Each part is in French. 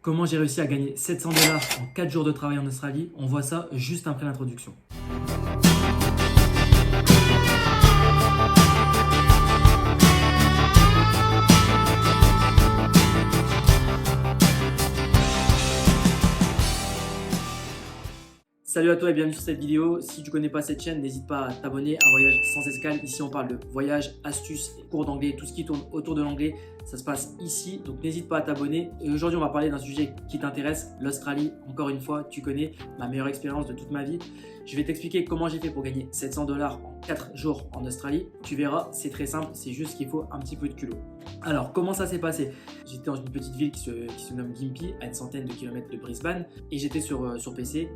Comment j'ai réussi à gagner 700 dollars en 4 jours de travail en Australie? On voit ça juste après l'introduction. Salut à toi et bienvenue sur cette vidéo. Si tu ne connais pas cette chaîne, n'hésite pas à t'abonner à Voyage sans escale. Ici, on parle de voyage, astuces, cours d'anglais, tout ce qui tourne autour de l'anglais. Ça se passe ici, donc n'hésite pas à t'abonner. Et aujourd'hui, on va parler d'un sujet qui t'intéresse, l'Australie. Encore une fois, tu connais ma meilleure expérience de toute ma vie. Je vais t'expliquer comment j'ai fait pour gagner 700 dollars en 4 jours en Australie. Tu verras, c'est très simple, c'est juste qu'il faut un petit peu de culot. Alors, comment ça s'est passé? J'étais dans une petite ville qui se nomme Gympie, à une centaine de kilomètres de Brisbane. Et j'étais sur PC,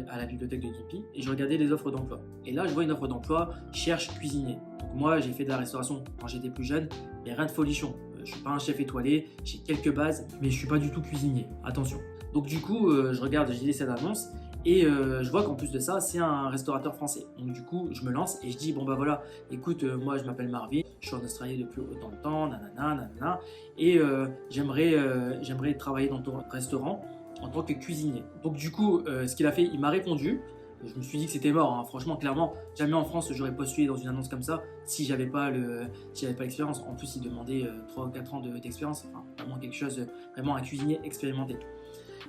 à la bibliothèque de Gympie, et je regardais les offres d'emploi. Et là, je vois une offre d'emploi, cherche cuisinier. Donc moi, j'ai fait de la restauration quand j'étais plus jeune, mais rien de folichon. Je ne suis pas un chef étoilé, j'ai quelques bases, mais je ne suis pas du tout cuisinier, attention. Donc du coup, je regarde, j'ai laissé cette annonce, et je vois qu'en plus de ça, c'est un restaurateur français. Donc du coup, je me lance et je dis, bon bah voilà, écoute, moi je m'appelle Marvin, je suis en Australie depuis autant de temps, nanana, nanana, et j'aimerais travailler dans ton restaurant en tant que cuisinier. Donc du coup, ce qu'il a fait, il m'a répondu. Je me suis dit que c'était mort, hein. Franchement, clairement, jamais en France j'aurais postulé dans une annonce comme ça si j'avais pas l'expérience. En plus, il demandait 3 ou 4 ans d'expérience, enfin, vraiment quelque chose, vraiment un cuisinier expérimenté.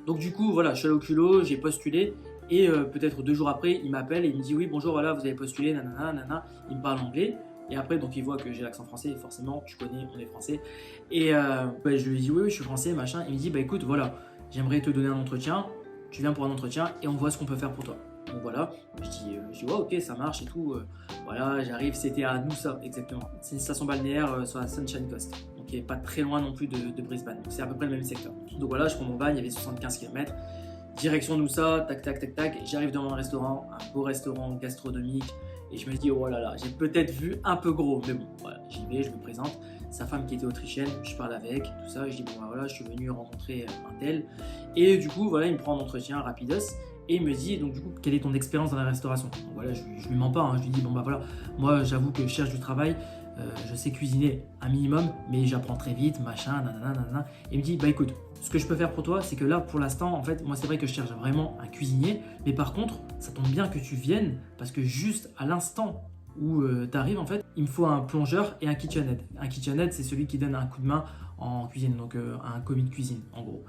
Donc du coup, voilà, je suis allé au culot, j'ai postulé et peut-être 2 jours après, il m'appelle et il me dit oui, bonjour, voilà, vous avez postulé, nanana, nanana. Il me parle anglais. Et après, donc il voit que j'ai l'accent français, forcément, tu connais, on est français. Et je lui dis oui, je suis français, machin. Il me dit, bah écoute, voilà, j'aimerais te donner un entretien, tu viens pour un entretien et on voit ce qu'on peut faire pour toi. Donc voilà, je dis ouais, ok, ça marche et tout. Voilà, j'arrive, c'était à Noosa exactement. C'est une station balnéaire sur la Sunshine Coast. Donc il n'est pas très loin non plus de Brisbane. Donc c'est à peu près le même secteur. Donc voilà, je prends mon van, il y avait 75 km. Direction Noosa, tac, tac, tac, tac. J'arrive devant un restaurant, un beau restaurant gastronomique. Et je me dis, oh là là, j'ai peut-être vu un peu gros. Mais bon, voilà, j'y vais, je me présente. Sa femme qui était autrichienne, je parle avec, tout ça. Je dis, bon bah, voilà, je suis venu rencontrer un tel. Et du coup, voilà, il me prend en entretien rapidos. Et il me dit, donc du coup, quelle est ton expérience dans la restauration? Donc, voilà, je lui mens pas, hein. Je lui dis, bon bah voilà, moi j'avoue que je cherche du travail, je sais cuisiner un minimum, mais j'apprends très vite, machin, nanana, nanana. Et il me dit, bah écoute, ce que je peux faire pour toi, c'est que là, pour l'instant, en fait, moi c'est vrai que je cherche vraiment un cuisinier, mais par contre, ça tombe bien que tu viennes, parce que juste à l'instant où tu arrives, en fait, il me faut un plongeur et un kitchen aid. Un kitchen aid, c'est celui qui donne un coup de main en cuisine, donc un commis de cuisine, en gros.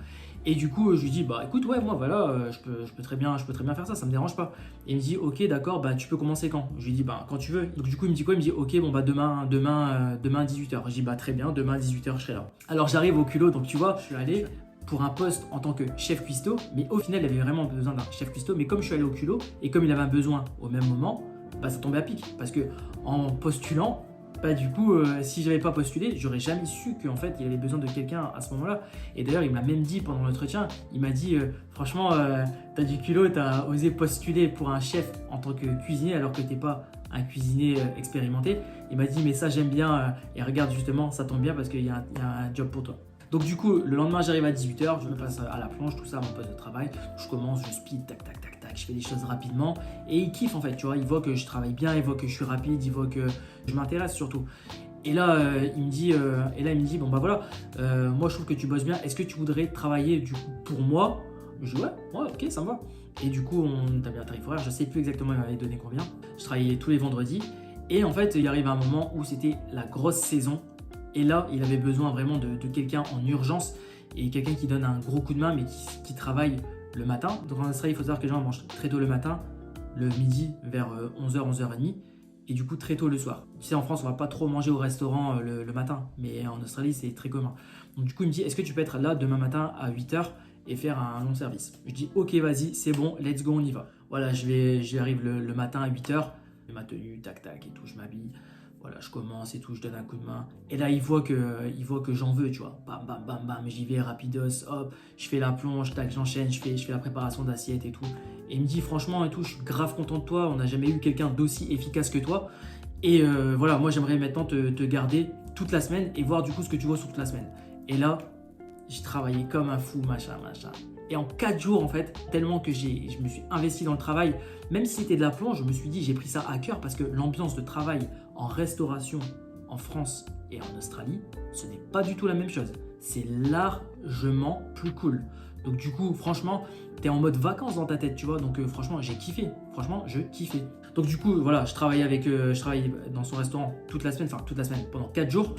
Et du coup, je lui dis, bah écoute, ouais, moi voilà, je peux très bien faire ça, ça me dérange pas. Et il me dit, ok, d'accord, bah tu peux commencer quand? Je lui dis, bah quand tu veux. Donc du coup, il me dit quoi? Il me dit, ok, bon bah demain 18h. Je dis, bah très bien, demain 18h, je serai là. Alors j'arrive au culot, donc tu vois, je suis allé pour un poste en tant que chef cuistot, mais au final, il avait vraiment besoin d'un chef cuistot. Mais comme je suis allé au culot et comme il avait un besoin au même moment, bah ça tombait à pic. Parce que en postulant, bah du coup, si j'avais pas postulé, j'aurais jamais su qu'en fait il avait besoin de quelqu'un à ce moment-là. Et d'ailleurs, il me l'a même dit pendant l'entretien. Il m'a dit, franchement, t'as du culot, t'as osé postuler pour un chef en tant que cuisinier alors que t'es pas un cuisinier expérimenté. Il m'a dit, mais ça j'aime bien. Et regarde justement, ça tombe bien parce qu'il y a un job pour toi. Donc du coup, le lendemain, j'arrive à 18h, je me passe à la plonge, tout ça, mon poste de travail. Je commence, je speed, tac, tac, tac, tac, je fais des choses rapidement. Et il kiffe en fait, tu vois, il voit que je travaille bien, il voit que je suis rapide, il voit que je m'intéresse surtout. Et là, il me dit, bon bah voilà, moi je trouve que tu bosses bien, est-ce que tu voudrais travailler du coup pour moi? Je dis ouais, ok, ça me va. Et du coup, on a mis un tarif horaire, je sais plus exactement il m'avait donné combien. Je travaillais tous les vendredis. Et en fait, il arrive un moment où c'était la grosse saison. Et là, il avait besoin vraiment de quelqu'un en urgence et quelqu'un qui donne un gros coup de main, mais qui travaille le matin. Donc en Australie, il faut savoir que les gens mangent très tôt le matin, le midi vers 11h, 11h30, et du coup très tôt le soir. Tu sais, en France, on va pas trop manger au restaurant le matin, mais en Australie, c'est très commun. Donc du coup, il me dit, est-ce que tu peux être là demain matin à 8h et faire un long service? Je dis, ok, vas-y, c'est bon, let's go, on y va. Voilà, j'arrive le matin à 8h, ma tenue, tac, tac et tout, je m'habille. Voilà, je commence et tout, je donne un coup de main. Et là, il voit que j'en veux, tu vois. Bam, bam, bam, bam, j'y vais rapidos, hop, je fais la plonge, tac, j'enchaîne, je fais la préparation d'assiette et tout. Et il me dit, franchement et tout, je suis grave content de toi, on n'a jamais eu quelqu'un d'aussi efficace que toi. Et voilà, moi, j'aimerais maintenant te garder toute la semaine et voir du coup ce que tu vois sur toute la semaine. Et là, j'ai travaillé comme un fou, machin, machin. Et en 4 jours, en fait, tellement que je me suis investi dans le travail, même si c'était de la plonge, je me suis dit, j'ai pris ça à cœur parce que l'ambiance de travail en restauration en France et en Australie, ce n'est pas du tout la même chose. C'est je mens plus cool. Donc du coup, franchement, tu es en mode vacances dans ta tête, tu vois. Donc franchement, j'ai kiffé. Franchement, je kiffais. Donc du coup, voilà, je travaillais dans son restaurant toute la semaine, pendant 4 jours.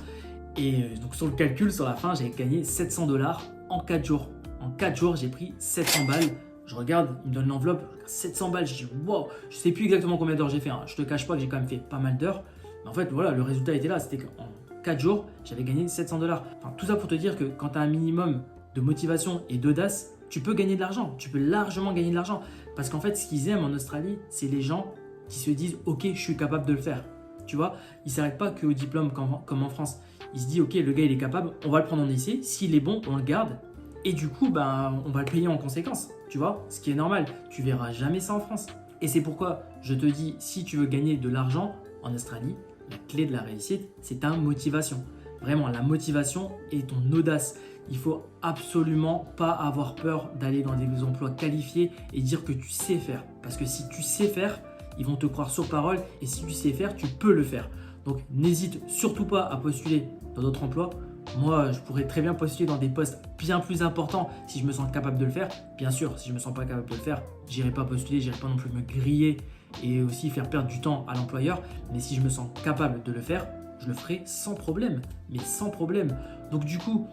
Et donc sur le calcul, sur la fin, j'avais gagné 700 $ en 4 jours. En 4 jours, j'ai pris 700 balles. Je regarde, il me donne l'enveloppe, 700 balles. Je dis wow, je sais plus exactement combien d'heures j'ai fait. Hein. Je te cache pas que j'ai quand même fait pas mal d'heures. Mais en fait, voilà, le résultat était là. C'était qu'en 4 jours, j'avais gagné 700 $. Enfin, tout ça pour te dire que quand tu as un minimum de motivation et d'audace, tu peux gagner de l'argent. Tu peux largement gagner de l'argent. Parce qu'en fait, ce qu'ils aiment en Australie, c'est les gens qui se disent « Ok, je suis capable de le faire ». Tu vois, ils ne s'arrêtent pas qu'au diplôme comme en France. Ils se disent « Ok, le gars, il est capable, on va le prendre en essai. S'il est bon, on le garde. Et du coup, on va le payer en conséquence. » Tu vois, ce qui est normal. Tu ne verras jamais ça en France. Et c'est pourquoi je te dis, si tu veux gagner de l'argent en Australie, la clé de la réussite, c'est ta motivation. Vraiment, la motivation et ton audace. Il faut absolument pas avoir peur d'aller dans des emplois qualifiés et dire que tu sais faire. Parce que si tu sais faire, ils vont te croire sur parole et si tu sais faire, tu peux le faire. Donc n'hésite surtout pas à postuler dans d'autres emplois. Moi, je pourrais très bien postuler dans des postes bien plus importants si je me sens capable de le faire. Bien sûr, si je ne me sens pas capable de le faire, j'irai pas postuler, j'irai pas non plus me griller et aussi faire perdre du temps à l'employeur. Mais si je me sens capable de le faire, je le ferai sans problème. Mais sans problème. Donc du coup,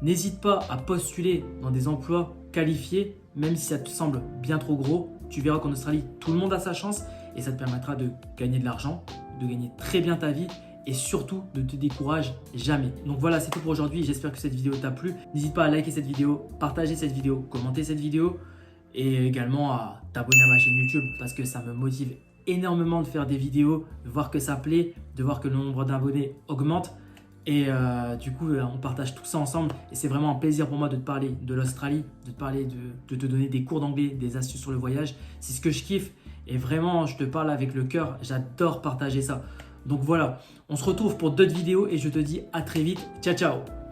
n'hésite pas à postuler dans des emplois qualifiés, même si ça te semble bien trop gros. Tu verras qu'en Australie, tout le monde a sa chance et ça te permettra de gagner de l'argent, de gagner très bien ta vie et surtout ne te décourage jamais. Donc voilà, c'est tout pour aujourd'hui. J'espère que cette vidéo t'a plu. N'hésite pas à liker cette vidéo, partager cette vidéo, commenter cette vidéo et également à t'abonner à ma chaîne YouTube parce que ça me motive énormément de faire des vidéos, de voir que ça plaît, de voir que le nombre d'abonnés augmente. Et du coup, on partage tout ça ensemble et c'est vraiment un plaisir pour moi de te parler de l'Australie, de te donner des cours d'anglais, des astuces sur le voyage. C'est ce que je kiffe et vraiment, je te parle avec le cœur. J'adore partager ça. Donc voilà, on se retrouve pour d'autres vidéos et je te dis à très vite. Ciao, ciao!